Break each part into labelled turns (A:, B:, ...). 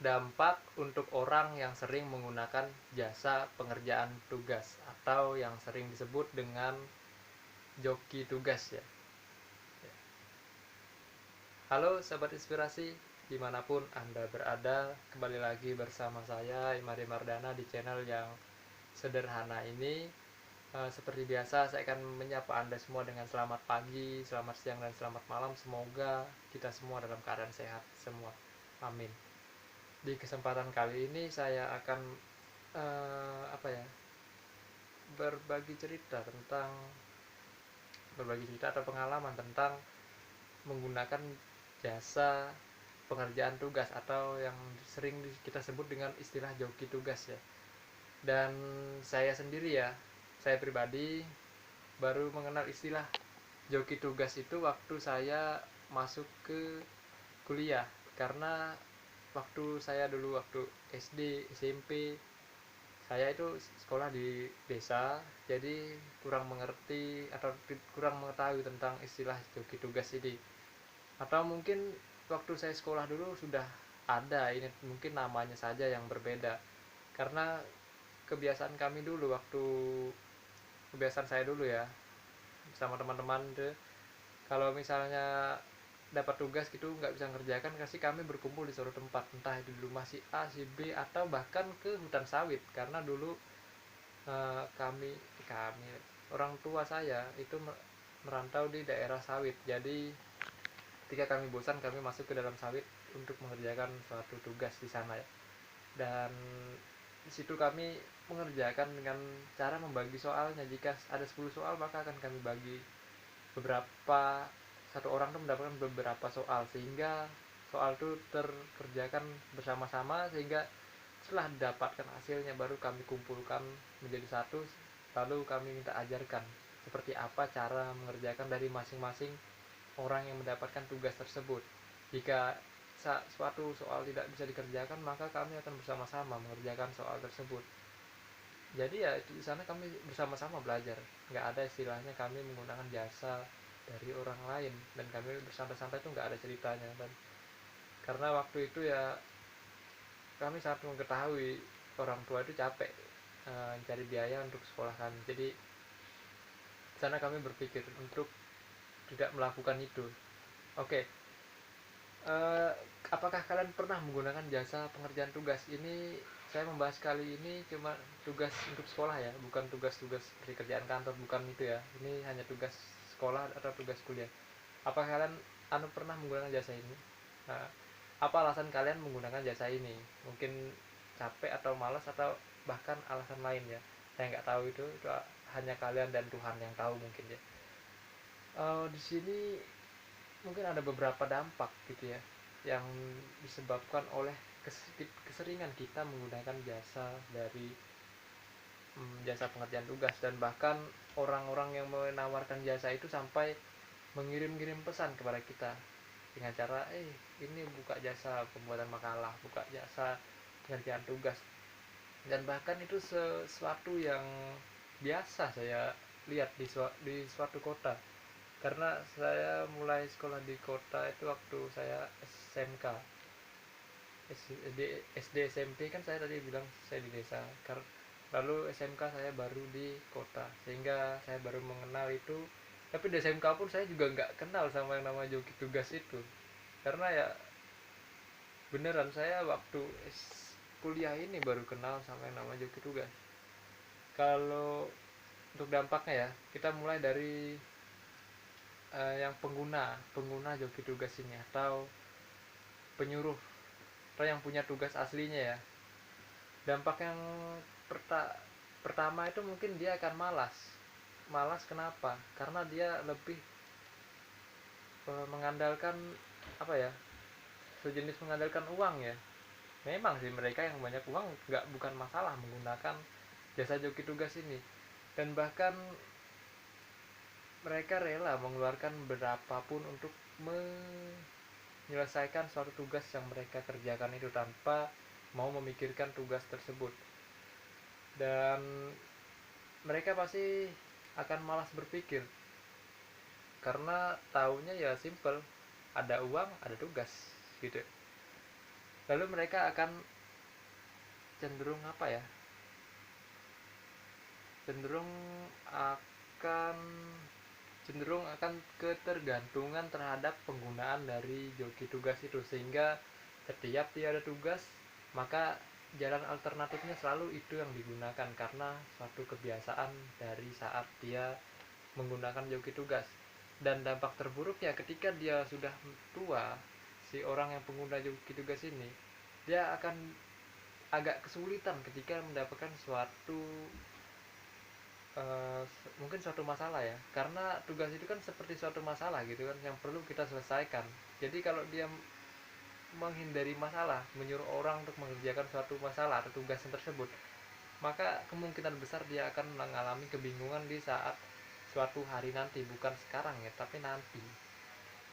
A: Dampak untuk orang yang sering menggunakan jasa pengerjaan tugas atau yang sering disebut dengan joki tugas ya. Halo Sobat Inspirasi, dimanapun Anda berada, kembali lagi bersama saya Imari Mardana di channel yang sederhana ini. Seperti biasa saya akan menyapa Anda semua dengan selamat pagi, selamat siang, dan selamat malam. Semoga kita semua dalam keadaan sehat semua, amin. Di kesempatan kali ini saya akan apa ya, berbagi cerita atau pengalaman tentang menggunakan jasa pengerjaan tugas atau yang sering kita sebut dengan istilah joki tugas ya. Dan saya sendiri ya, saya pribadi baru mengenal istilah joki tugas itu waktu saya masuk ke kuliah. Karena waktu SD, SMP, saya itu sekolah di desa, jadi kurang mengerti atau kurang mengetahui tentang istilah joki tugas ini. Atau mungkin waktu saya sekolah dulu sudah ada, ini mungkin namanya saja yang berbeda. Karena kebiasaan kami dulu kebiasaan saya dulu ya, sama teman-teman tuh, kalau misalnya dapat tugas gitu nggak bisa ngerjakan, kasih kami berkumpul di suatu tempat, entah itu di rumah si A, si B, atau bahkan ke hutan sawit. Karena dulu kami kami orang tua saya itu merantau di daerah sawit, jadi ketika kami bosan kami masuk ke dalam sawit untuk mengerjakan suatu tugas di sana ya. Dan di situ kami mengerjakan dengan cara membagi soalnya. Jika ada 10 soal maka akan kami bagi beberapa, satu orang tuh mendapatkan beberapa soal, sehingga soal itu terkerjakan bersama-sama, sehingga setelah dapatkan hasilnya baru kami kumpulkan menjadi satu, lalu kami minta ajarkan seperti apa cara mengerjakan dari masing-masing orang yang mendapatkan tugas tersebut. Jika suatu soal tidak bisa dikerjakan, maka kami akan bersama-sama mengerjakan soal tersebut. Jadi ya di sana kami bersama-sama belajar, nggak ada istilahnya kami menggunakan jasa dari orang lain, dan kami bersantai-santai itu nggak ada ceritanya. Dan karena waktu itu ya kami sangat mengetahui orang tua itu capek cari biaya untuk sekolah kami, jadi di sana kami berpikir untuk tidak melakukan itu. Oke, apakah kalian pernah menggunakan jasa pengerjaan tugas? Ini saya membahas kali ini cuma tugas untuk sekolah ya, bukan tugas-tugas seperti kerjaan kantor, bukan itu ya. Ini hanya tugas sekolah atau tugas kuliah. Apakah kalian pernah menggunakan jasa ini? Nah, apa alasan kalian menggunakan jasa ini? Mungkin capek atau malas atau bahkan alasan lain ya. Saya nggak tahu itu hanya kalian dan Tuhan yang tahu mungkin ya. Di sini mungkin ada beberapa dampak gitu ya yang disebabkan oleh keseringan kita menggunakan jasa dari jasa pengerjaan tugas. Dan bahkan orang-orang yang menawarkan jasa itu sampai mengirim-kirim pesan kepada kita dengan cara ini buka jasa pembuatan makalah, buka jasa pengerjaan tugas. Dan bahkan itu sesuatu yang biasa saya lihat di suatu kota, karena saya mulai sekolah di kota itu waktu saya SMK. SD SMP kan saya tadi bilang saya di desa, lalu SMK saya baru di kota, sehingga saya baru mengenal itu. Tapi di SMK pun saya juga nggak kenal sama yang nama joki tugas itu, karena ya beneran saya waktu kuliah ini baru kenal sama yang nama joki tugas. Kalau untuk dampaknya ya, kita mulai dari yang pengguna joki tugas ini, atau penyuruh, atau yang punya tugas aslinya ya. Dampak yang pertama itu mungkin dia akan malas. Kenapa? Karena dia lebih mengandalkan apa ya, sejenis mengandalkan uang ya. Memang sih mereka yang banyak uang bukan masalah menggunakan jasa joki tugas ini, dan bahkan mereka rela mengeluarkan berapapun untuk menyelesaikan suatu tugas yang mereka kerjakan itu tanpa mau memikirkan tugas tersebut. Dan mereka pasti akan malas berpikir, karena taunya ya simple, ada uang ada tugas gitu. lalu mereka akan cenderung apa ya, cenderung akan ketergantungan terhadap penggunaan dari joki tugas itu, sehingga setiap dia ada tugas maka jalan alternatifnya selalu itu yang digunakan karena suatu kebiasaan dari saat dia menggunakan joki tugas. Dan dampak terburuknya ketika dia sudah tua, si orang yang pengguna joki tugas ini, dia akan agak kesulitan ketika mendapatkan suatu eh, mungkin suatu masalah ya, karena tugas itu kan seperti suatu masalah gitu kan yang perlu kita selesaikan. Jadi kalau dia menghindari masalah, menyuruh orang untuk mengerjakan suatu masalah atau tugas yang tersebut, maka kemungkinan besar dia akan mengalami kebingungan di saat suatu hari nanti, bukan sekarang ya tapi nanti.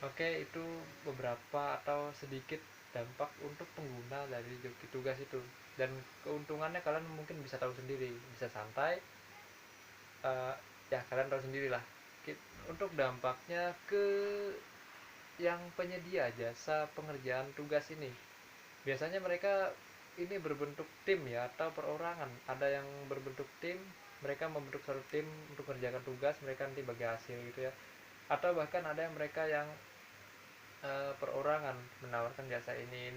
A: Oke, itu beberapa atau sedikit dampak untuk pengguna dari joki tugas itu. Dan keuntungannya kalian mungkin bisa tahu sendiri, bisa santai. eh, ya kalian tahu sendiri lah. Untuk dampaknya ke yang penyedia jasa pengerjaan tugas ini, biasanya mereka ini berbentuk tim ya atau perorangan. Ada yang berbentuk tim, mereka membentuk satu tim untuk mengerjakan tugas, mereka nanti bagi hasil gitu ya. Atau bahkan ada yang mereka yang perorangan menawarkan jasa ini.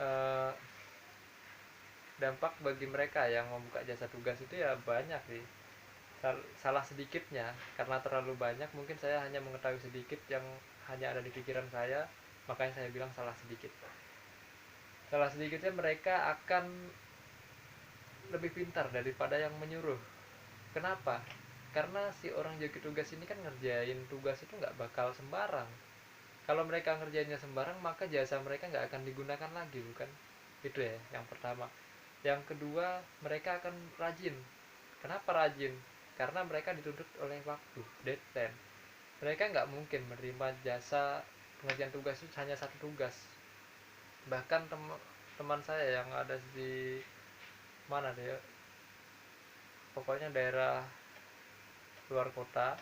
A: Eh, dampak bagi mereka yang membuka jasa tugas itu ya banyak sih. Salah sedikitnya, karena terlalu banyak mungkin saya hanya mengetahui sedikit yang hanya ada di pikiran saya, makanya saya bilang salah sedikit. Salah sedikitnya mereka akan lebih pintar daripada yang menyuruh. Kenapa? Karena si orang joki tugas ini kan ngerjain tugas itu nggak bakal sembarang. Kalau mereka ngerjainnya sembarang maka jasa mereka nggak akan digunakan lagi, bukan? Itu ya yang pertama. Yang kedua, mereka akan rajin. Kenapa rajin? Karena mereka dituntut oleh waktu, deadline. Mereka nggak mungkin menerima jasa pengerjaan tugas itu hanya satu tugas. Bahkan teman saya yang ada di mana deh, pokoknya daerah luar kota,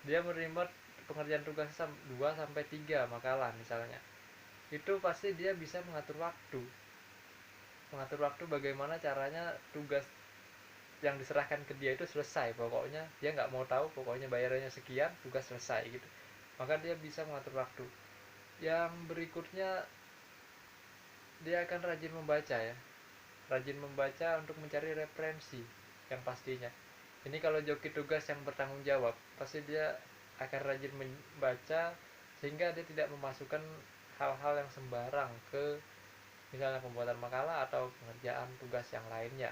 A: dia menerima pengerjaan tugas 2 sampai 3 makalah misalnya. Itu pasti dia bisa mengatur waktu bagaimana caranya tugas yang diserahkan ke dia itu selesai. Pokoknya dia nggak mau tahu, pokoknya bayarannya sekian, tugas selesai gitu. Maka dia bisa mengatur waktu. Yang berikutnya, dia akan rajin membaca ya, rajin membaca untuk mencari referensi yang pastinya. Ini kalau joki tugas yang bertanggung jawab, pasti dia akan rajin membaca sehingga dia tidak memasukkan hal-hal yang sembarang ke misalnya pembuatan makalah atau pengerjaan tugas yang lainnya.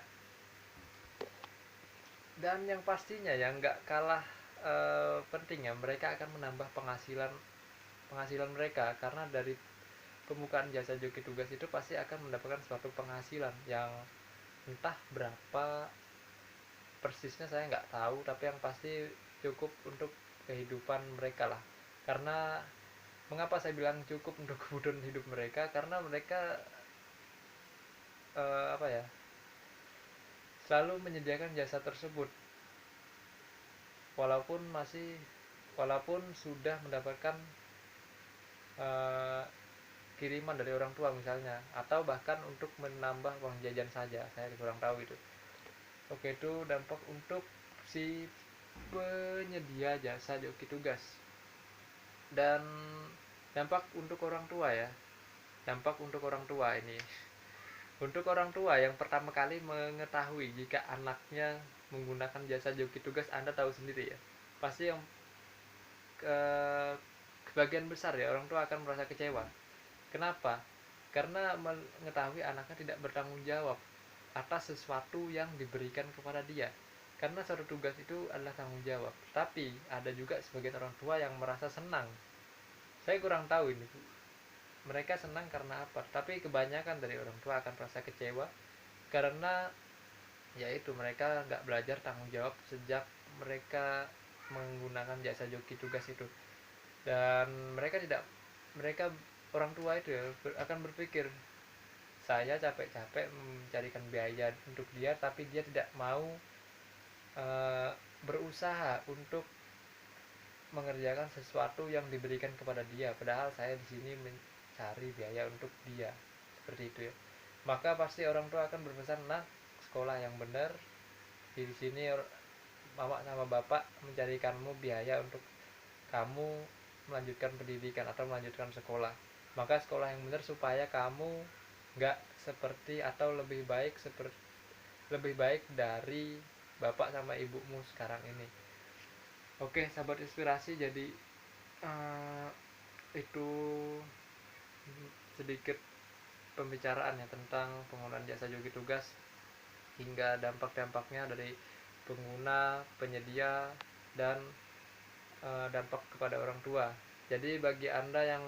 A: Dan yang pastinya yang nggak kalah pentingnya, mereka akan menambah penghasilan mereka, karena dari pembukaan jasa joki tugas itu pasti akan mendapatkan suatu penghasilan yang entah berapa persisnya saya nggak tahu, tapi yang pasti cukup untuk kehidupan mereka lah. Karena mengapa saya bilang cukup untuk kebutuhan hidup mereka, karena mereka apa ya, selalu menyediakan jasa tersebut walaupun sudah mendapatkan eh, kiriman dari orang tua misalnya, atau bahkan untuk menambah uang jajan saja, saya kurang tahu itu. Oke, itu dampak untuk si penyedia jasa joki tugas. Dan dampak untuk orang tua ya, dampak untuk orang tua ini, untuk orang tua yang pertama kali mengetahui jika anaknya menggunakan jasa joki tugas, Anda tahu sendiri ya, pasti yang ke sebagian besar ya orang tua akan merasa kecewa. Kenapa? Karena mengetahui anaknya tidak bertanggung jawab atas sesuatu yang diberikan kepada dia. Karena suatu tugas itu adalah tanggung jawab. Tapi ada juga sebagian orang tua yang merasa senang. Saya kurang tahu ini. Mereka senang karena apa? Tapi kebanyakan dari orang tua akan merasa kecewa karena yaitu mereka nggak belajar tanggung jawab sejak mereka menggunakan jasa joki tugas itu. Dan mereka orang tua itu ya akan berpikir, saya capek-capek mencarikan biaya untuk dia tapi dia tidak mau e, berusaha untuk mengerjakan sesuatu yang diberikan kepada dia, padahal saya di sini mencari biaya untuk dia, seperti itu ya. Maka pasti orang tua akan berpesan, nah sekolah yang benar, di sini mama sama bapak mencarikanmu biaya untuk kamu melanjutkan pendidikan atau melanjutkan sekolah. Maka sekolah yang benar supaya kamu nggak seperti atau lebih baik dari bapak sama ibumu sekarang ini. Oke sahabat inspirasi, jadi itu sedikit pembicaraan ya tentang penggunaan jasa joki tugas hingga dampak-dampaknya dari pengguna, penyedia, dan dampak kepada orang tua. Jadi bagi Anda yang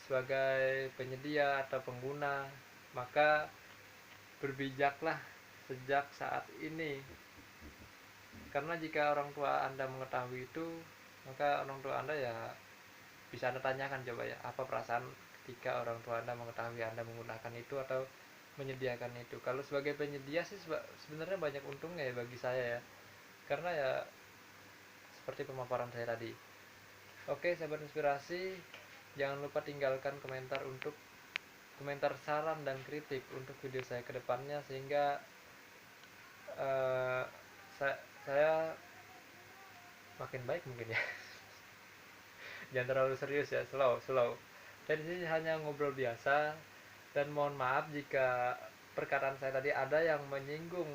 A: sebagai penyedia atau pengguna, maka berbijaklah sejak saat ini, karena jika orang tua Anda mengetahui itu, maka orang tua Anda ya bisa Anda tanyakan coba ya, apa perasaan ketika orang tua Anda mengetahui Anda menggunakan itu atau menyediakan itu. Kalau sebagai penyedia sih sebenarnya banyak untungnya ya bagi saya ya, karena ya seperti pemaparan saya tadi. Oke sahabat inspirasi, jangan lupa tinggalkan komentar saran dan kritik untuk video saya ke depannya, sehingga uh, saya makin baik mungkin ya. Jangan terlalu serius ya, slow. Saya di sini hanya ngobrol biasa, dan mohon maaf jika perkataan saya tadi ada yang menyinggung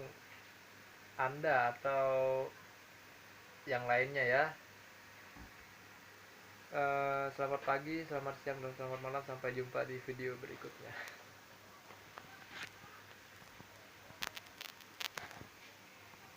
A: Anda atau yang lainnya ya. Selamat pagi, selamat siang, dan selamat malam. Sampai jumpa di video berikutnya.